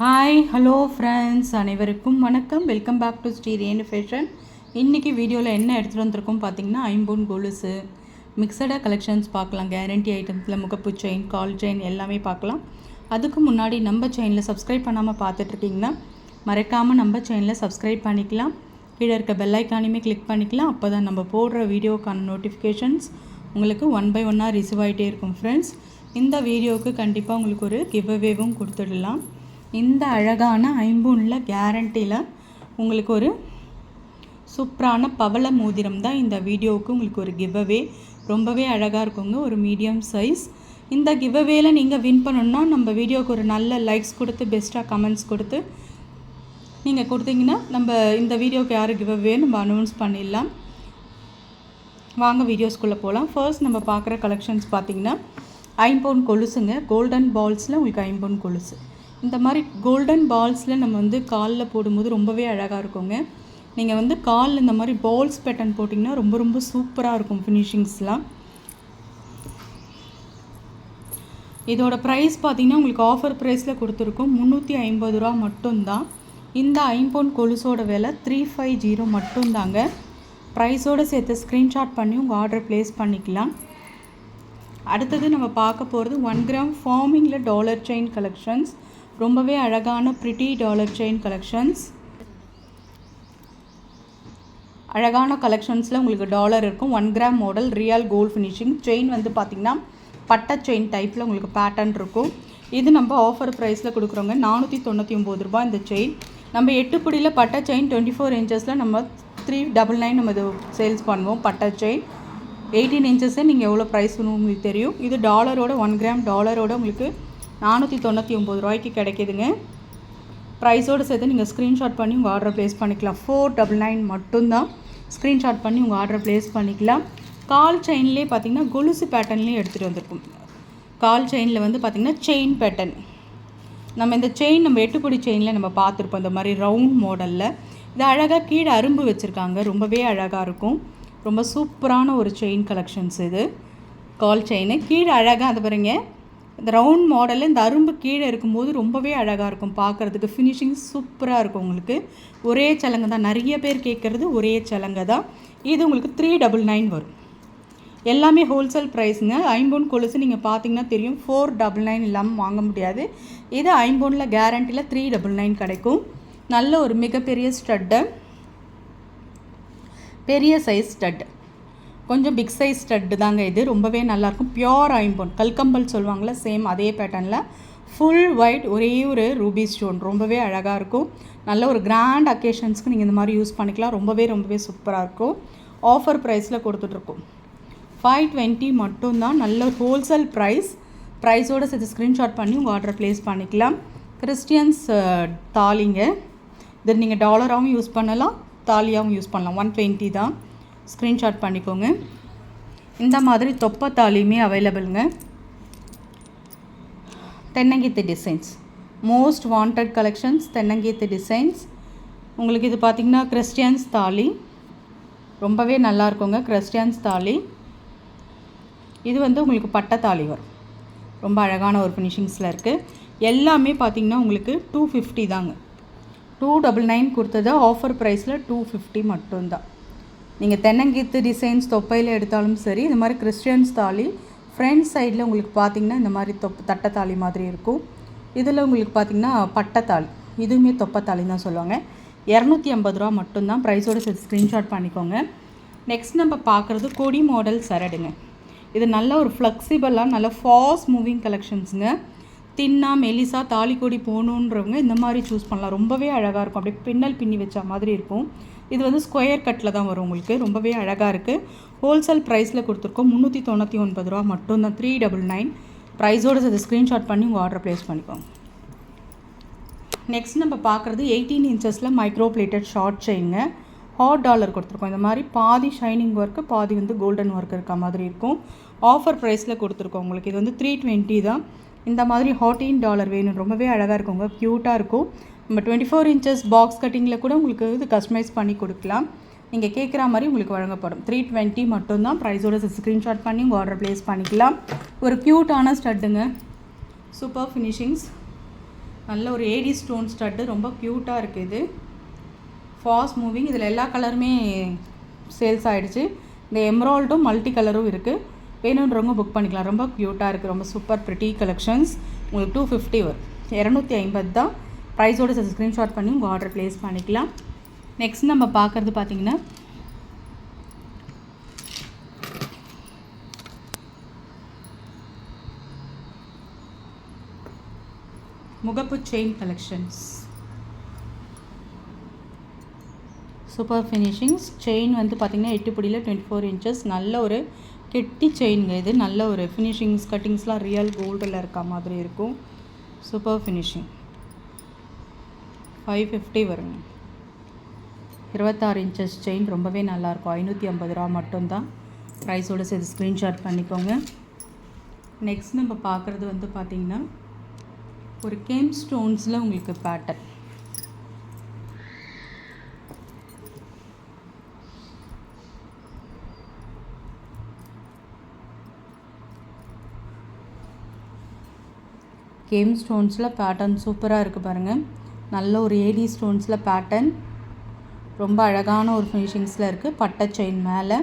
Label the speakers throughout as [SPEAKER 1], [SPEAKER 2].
[SPEAKER 1] Hi hello friends, அனைவருக்கும் வணக்கம். Welcome back to Sri Renu fashion. இன்றைக்கி வீடியோவில் என்ன எடுத்துகிட்டு வந்திருக்கோம் பார்த்தீங்கன்னா, ஐம்பொன் கொலுசு மிக்சடாக கலெக்ஷன்ஸ் பார்க்கலாம். கேரண்டி ஐட்டம்ஸில் முகப்பு செயின், கால் செயின் எல்லாமே பார்க்கலாம். அதுக்கு முன்னாடி நம்ம சேனலில் சப்ஸ்கிரைப் பண்ணாமல் பார்த்துட்ருக்கீங்கன்னா மறக்காமல் நம்ம சேனலில் சப்ஸ்கிரைப் பண்ணிக்கலாம். கீழே இருக்க பெல் ஐக்கானையுமே கிளிக் பண்ணிக்கலாம். அப்போ தான் நம்ம போடுற வீடியோக்கான நோட்டிஃபிகேஷன்ஸ் உங்களுக்கு ஒன் பை ஒன்னாக ரிசீவ் ஆகிட்டே இருக்கும். ஃப்ரெண்ட்ஸ், இந்த வீடியோவுக்கு கண்டிப்பாக உங்களுக்கு ஒரு கிவ்அவேவும் கொடுத்துடலாம். இந்த அழகான ஐம்பொனில் கேரண்டியில் உங்களுக்கு ஒரு சூப்பரான பவள மோதிரம் தான் இந்த வீடியோவுக்கு உங்களுக்கு ஒரு கிவ்அவே. ரொம்பவே அழகாக இருக்குங்க, ஒரு மீடியம் சைஸ். இந்த கிவ்அவேல நீங்கள் வின் பண்ணணுன்னா நம்ம வீடியோவுக்கு ஒரு நல்ல லைக்ஸ் கொடுத்து பெஸ்ட்டாக கமெண்ட்ஸ் கொடுத்து நீங்கள் கொடுத்தீங்கன்னா நம்ம இந்த வீடியோவுக்கு யார் கிவ்அவே நம்ம அனௌன்ஸ் பண்ணிடலாம். வாங்க வீடியோஸ்குள்ளே போகலாம். ஃபர்ஸ்ட் நம்ம பார்க்குற கலெக்ஷன்ஸ் பார்த்திங்கன்னா ஐம்பொன் கொலுசுங்க. கோல்டன் பால்ஸில் உங்களுக்கு ஐம்பொன் கொலுசு. இந்த மாதிரி கோல்டன் பால்ஸில் நம்ம வந்து காலில் போடும்போது ரொம்பவே அழகாக இருக்குங்க. நீங்கள் வந்து காலில் இந்த மாதிரி பால்ஸ் பேட்டர்ன் போட்டிங்கன்னா ரொம்ப ரொம்ப சூப்பராக இருக்கும் ஃபினிஷிங்ஸ்லாம். இதோட ப்ரைஸ் பார்த்திங்கன்னா உங்களுக்கு ஆஃபர் ப்ரைஸில் கொடுத்துருக்கோம். 350 ரூபா மட்டும்தான். இந்த ஐம்பொன் கொலுசோட விலை 350 மட்டும்தாங்க. ப்ரைஸோடு சேர்த்து ஸ்க்ரீன்ஷாட் பண்ணி உங்கள் ஆர்டர் ப்ளேஸ் பண்ணிக்கலாம். அடுத்தது நம்ம பார்க்க போகிறது 1 கிராம் ஃபார்மிங்கில் டாலர் செயின் கலெக்ஷன்ஸ். ரொம்பவே அழகான ப்ரிட்டி டாலர் செயின் கலெக்ஷன்ஸ். அழகான கலெக்ஷன்ஸில் உங்களுக்கு டாலர் இருக்கும். 1 gram model real gold finishing. Chain வந்து பார்த்திங்கன்னா பட்டை செயின் டைப்பில் உங்களுக்கு பேட்டர்ன் இருக்கும். இது நம்ம ஆஃபர் ப்ரைஸில் கொடுக்குறோங்க. 499 ரூபா இந்த செயின். நம்ம 8 பிடியில் பட்டை செயின் 24 இன்ச்சஸில் நம்ம 399 நம்ம இது சேல்ஸ் பண்ணுவோம். பட்டை செயின் 18 இன்ச்சஸே நீங்கள் எவ்வளோ ப்ரைஸ் உங்களுக்கு தெரியும். இது டாலரோட 1 கிராம் டாலரோட உங்களுக்கு 499 ரூபாய்க்கு கிடைக்கிதுங்க. ப்ரைஸோடு சேர்த்து நீங்கள் ஸ்க்ரீன்ஷாட் பண்ணி உங்கள் ஆர்டரை ப்ளேஸ் பண்ணிக்கலாம். 499 மட்டும்தான். ஸ்க்ரீன்ஷாட் பண்ணி உங்கள் ஆர்டரை ப்ளேஸ் பண்ணிக்கலாம். கால் செயின்லேயே பார்த்திங்கன்னா கொலுசு பேட்டர்ன்லேயே எடுத்துகிட்டு வந்திருக்கும். கால் செயினில் வந்து பார்த்திங்கன்னா செயின் பேட்டர்ன். நம்ம இந்த செயின் நம்ம 8 பிடி செயினில் நம்ம பார்த்துருப்போம். இந்த மாதிரி ரவுண்ட் மாடலில் இது அழகாக கீழே அரும்பு வச்சுருக்காங்க. ரொம்பவே அழகாக இருக்கும். ரொம்ப சூப்பரான ஒரு செயின் கலெக்ஷன்ஸ் இது. கால் செயின் கீழே அழகாக அது பாருங்க, இந்த ரவுண்ட் மாடலில் இந்த அரும்பு கீழே இருக்கும்போது ரொம்பவே அழகாக இருக்கும் பார்க்குறதுக்கு. ஃபினிஷிங் சூப்பராக இருக்கும் உங்களுக்கு. ஒரே சலங்கை தான். நிறைய பேர் கேட்குறது ஒரே சலங்கை தான். இது உங்களுக்கு 399 வரும். எல்லாமே ஹோல்சேல் ப்ரைஸுங்க. ஐம்பொன் கொலுசு நீங்கள் பார்த்தீங்கன்னா தெரியும் 499 இல்லாமல் வாங்க முடியாது. இது ஐம்பொனில் கேரண்டியில் 399 கிடைக்கும். நல்ல ஒரு மிகப்பெரிய ஸ்டட்டு, பெரிய சைஸ் ஸ்டட்டு, கொஞ்சம் பிக் சைஸ் ஸ்டட்டு தாங்க இது. ரொம்பவே நல்லாயிருக்கும். பியோர் ஐம்பொன் கல்கம்பல் சொல்லுவாங்களே, சேம் அதே பேட்டர்னில் ஃபுல் ஒயிட் ஒரே ஒரு ரூபி ஸ்டோன். ரொம்பவே அழகாக இருக்கும். நல்ல ஒரு கிராண்ட் அக்கேஷன்ஸ்க்கு நீங்கள் இந்த மாதிரி யூஸ் பண்ணிக்கலாம். ரொம்பவே சூப்பராக இருக்கும். ஆஃபர் ப்ரைஸில் கொடுத்துட்ருக்கோம். 520 மட்டும்தான். நல்ல ஹோல்சேல் ப்ரைஸோடு சேர்த்து ஸ்க்ரீன்ஷாட் பண்ணி உங்கள் ஆர்டரை ப்ளேஸ் பண்ணிக்கலாம். கிறிஸ்டியன்ஸ் தாலிங்க. இது நீங்கள் டாலராகவும் யூஸ் பண்ணலாம், தாலியாகவும் யூஸ் பண்ணலாம். 120 தான். ஸ்க்ரீன்ஷாட் பண்ணிக்கோங்க. இந்த மாதிரி தொப்பை தாலியுமே அவைலபிளுங்க. தென்னங்கீத்து டிசைன்ஸ், மோஸ்ட் வாண்டட் கலெக்ஷன்ஸ் தென்னங்கீத்து டிசைன்ஸ். உங்களுக்கு இது பார்த்திங்கன்னா கிறிஸ்டியன்ஸ் தாலி. ரொம்பவே நல்லா இருக்குங்க கிறிஸ்டியன்ஸ் தாலி. இது வந்து உங்களுக்கு பட்டை தாலி வரும். ரொம்ப அழகான ஒரு ஃபினிஷிங்ஸில் இருக்குது. எல்லாமே பார்த்திங்கன்னா உங்களுக்கு 250 தாங்க. 299 கொடுத்தது ஆஃபர் ப்ரைஸில் 250 மட்டும்தான். நீங்கள் தென்னங்கீத்து டிசைன்ஸ் தொப்பையில் எடுத்தாலும் சரி. இந்த மாதிரி கிறிஸ்டியன்ஸ் தாலி ஃப்ரண்ட் சைடில் உங்களுக்கு பார்த்திங்கன்னா இந்த மாதிரி தட்டை தாலி மாதிரி இருக்கும். இதில் உங்களுக்கு பார்த்திங்கன்னா பட்டை தாலி, இதுவுமே தொப்பை தாலி தான் சொல்லுவாங்க. 250 ரூபா மட்டும்தான். ப்ரைஸோடு சேர்த்து ஸ்க்ரீன்ஷாட் பண்ணிக்கோங்க. நெக்ஸ்ட் நம்ம பார்க்குறது கொடி மாடல் சரடுங்க. இது நல்ல ஒரு ஃப்ளெக்சிபிளாக நல்ல ஃபாஸ்ட் மூவிங் கலெக்ஷன்ஸுங்க. தின்னா மெலிசா தாலி கொடி போகணுன்றவங்க இந்த மாதிரி சூஸ் பண்ணலாம். ரொம்பவே அழகாக இருக்கும். அப்படியே பின்னல் பின்னி வச்ச மாதிரி இருக்கும். இது வந்து ஸ்கொயர் கட்டில் தான் வரும் உங்களுக்கு. ரொம்பவே அழகாக இருக்குது. ஹோல்சேல் ப்ரைஸில் கொடுத்துருக்கோம். 399 ரூபா மட்டும்தான். 399 ப்ரைஸோடு சேர்த்து ஸ்க்ரீன்ஷாட் பண்ணி உங்கள் ஆர்டர் ப்ளேஸ் பண்ணிக்கோங்க. நெக்ஸ்ட் நம்ம பார்க்குறது 18 இன்ச்சஸில் மைக்ரோ பிளேட்டட் ஷார்ட் செயினுங்க. ஹாட் டாலர் கொடுத்துருக்கோம். இந்த மாதிரி பாதி ஷைனிங் ஒர்க்கு, பாதி வந்து கோல்டன் ஒர்க் இருக்க மாதிரி இருக்கும். ஆஃபர் ப்ரைஸில் கொடுத்துருக்கோம் உங்களுக்கு. இது வந்து 320 தான். இந்த மாதிரி $14 வேணும். ரொம்பவே அழகாக இருக்குங்க, க்யூட்டாக இருக்கும். நம்ம 24 இன்ச்சஸ் பாக்ஸ் கட்டிங்கில் கூட உங்களுக்கு இது கஸ்டமைஸ் பண்ணி கொடுக்கலாம். நீங்கள் கேட்குற மாதிரி உங்களுக்கு வழங்கப்படும். 320 மட்டும்தான். ப்ரைஸோட ஸ்க்ரீன்ஷாட் பண்ணி உங்கள் ஆர்டர் ப்ளேஸ் பண்ணிக்கலாம். ஒரு க்யூட்டான ஸ்டட்டுங்க. Super finishings. நல்ல ஒரு ஏடி ஸ்டோன் ஸ்டட்டு, ரொம்ப க்யூட்டாக இருக்குது. இது ஃபாஸ்ட் மூவிங். இதில் எல்லா கலருமே சேல்ஸ் ஆகிடுச்சு. இந்த எம்ரால்டும் மல்டி கலரும் இருக்குது. வேணுன்றவங்க புக் பண்ணிக்கலாம். ரொம்ப க்யூட்டாக இருக்குது. ரொம்ப சூப்பர் ப்ரிட்டி கலெக்ஷன்ஸ். உங்களுக்கு 250 வரும். 250 தான் ப்ரைஸோட ஸ்க்ரீன்ஷாட் பண்ணி உங்கள் ஆர்டர் ப்ளேஸ் பண்ணிக்கலாம். நெக்ஸ்ட் நம்ம பார்க்குறது பார்த்திங்கன்னா முகப்பு chain collections. Super finishings. Chain வந்து பார்த்திங்கன்னா 8 புடியில் 24 inches. நல்ல ஒரு கெட்டி செயின்ங்க இது. நல்ல ஒரு ஃபினிஷிங்ஸ், கட்டிங்ஸ்லாம் ரியல் கோல்டில் இருக்க மாதிரி இருக்கும். Super finishing. 550 வருங்க. 26 inches செயின். ரொம்பவே நல்லாயிருக்கும். 550 ரூபா மட்டும்தான். ப்ரைஸோடு சேர்த்து ஸ்க்ரீன்ஷாட் பண்ணிக்கோங்க. நெக்ஸ்ட் நம்ம பார்க்குறது வந்து பார்த்திங்கன்னா ஒரு கேம் ஸ்டோன்ஸில் உங்களுக்கு பேட்டர்ன். கேம் ஸ்டோன்ஸில் பேட்டர்ன் சூப்பராக இருக்குது பாருங்கள். நல்ல ஒரு ஏடி ஸ்டோன்ஸில் பேட்டர்ன், ரொம்ப அழகான ஒரு ஃபினிஷிங்ஸில் இருக்குது. பட்டை செயின் மேலே.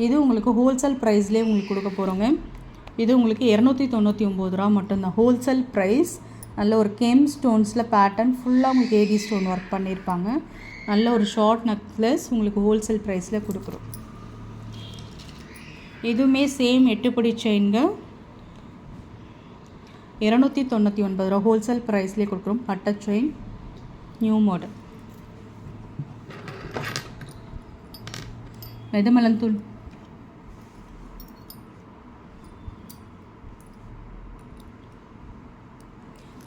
[SPEAKER 1] இது உங்களுக்கு ஹோல்சேல் ப்ரைஸ்லேயே உங்களுக்கு கொடுக்க போகிறோங்க. இது உங்களுக்கு 299 ரூபா மட்டும்தான் ஹோல்சேல் ப்ரைஸ். நல்ல ஒரு கேம் ஸ்டோன்ஸில் பேட்டர்ன், ஃபுல்லாக உங்களுக்கு ஏடி ஸ்டோன் ஒர்க் பண்ணியிருப்பாங்க. நல்ல ஒரு ஷார்ட் நெக்லஸ் உங்களுக்கு ஹோல்சேல் ப்ரைஸில் கொடுக்குறோம். இதுவுமே சேம் 8 புடி செயின்ங்க. 299 ரூபா ஹோல்சேல் ப்ரைஸ்லேயே கொடுக்குறோம். பட்டை செயின், நியூ மாடல். மெதுமலந்தூள்.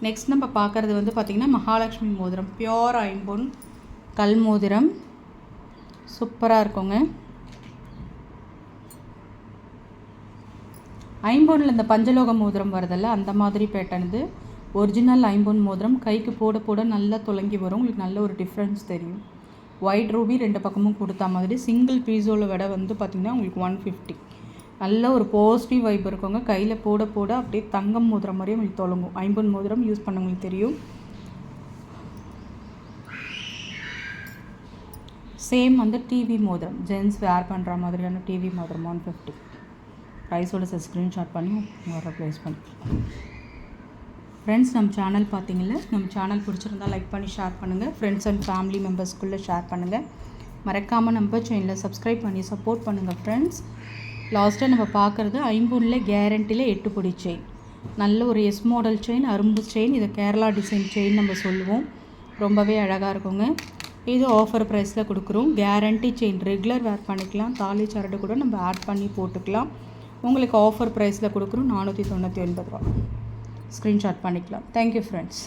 [SPEAKER 1] நெக்ஸ்ட் நம்ம பார்க்குறது வந்து பார்த்திங்கன்னா மகாலட்சுமி மோதிரம். பியோர் ஐம்பொன் கல் மோதிரம். சூப்பராக இருக்குங்க. ஐம்பொன்னில் இந்த பஞ்சலோக மோதிரம் வருதில்ல, அந்த மாதிரி பேட்டர்ன் இது. ஒரிஜினல் ஐம்பொன் மோதிரம். கைக்கு போட போட நல்லா துலங்கி வரும். உங்களுக்கு நல்ல ஒரு டிஃப்ரென்ஸ் தெரியும். ஒயிட் ரூபி 2 பக்கமும் கொடுத்தா மாதிரி. சிங்கிள் பீஸோட விட வந்து பார்த்திங்கன்னா உங்களுக்கு 150. நல்ல ஒரு பாசிட்டிவ் வைப் இருக்குங்க. கையில் போட போட அப்படியே தங்கம் மோதிரம் மாதிரியே உங்களுக்கு தொலங்கும். ஐம்பொன் மோதிரம் யூஸ் பண்ணவங்களுக்கு தெரியும். சேம் வந்து டிவி மோதிரம், ஜென்ஸ் வேர் பண்ணுற மாதிரியான டிவி மோதிரம் 150. ப்ரைஸோட ஸ்க்ரீன்ஷாட் பண்ணி ஆர்டர் ப்ளேஸ் பண்ணிக்கலாம். ஃப்ரெண்ட்ஸ், நம்ம சேனல் பார்த்தீங்களா? நம்ம சேனல் பிடிச்சிருந்தால் லைக் பண்ணி ஷேர் பண்ணுங்கள். ஃப்ரெண்ட்ஸ் அண்ட் ஃபேமிலி மெம்பர்ஸ்க்குள்ளே ஷேர் பண்ணுங்கள். மறக்காமல் நம்ம சேனலை சப்ஸ்கிரைப் பண்ணி சப்போர்ட் பண்ணுங்கள் ஃப்ரெண்ட்ஸ். லாஸ்ட்டாக நம்ம பார்க்குறது ஐம்பொன்னில் கேரண்டியில் 8 புடி செயின். நல்ல ஒரு எஸ் மாடல் செயின், அரும்பு செயின். இதை கேரளா டிசைன் செயின் நம்ம சொல்லுவோம். ரொம்பவே அழகாக இருக்குங்க. இது ஆஃபர் ப்ரைஸில் கொடுக்குறோம். Guarantee chain. ரெகுலர் வேர் பண்ணிக்கலாம். தாலி சரடு கூட நம்ம ஆட் பண்ணி போட்டுக்கலாம். உங்களுக்கு ஆஃபர் ப்ரைஸில் கொடுக்குறோம். 499 ரூபா. ஸ்க்ரீன்ஷாட் பண்ணிக்கலாம். Thank you friends.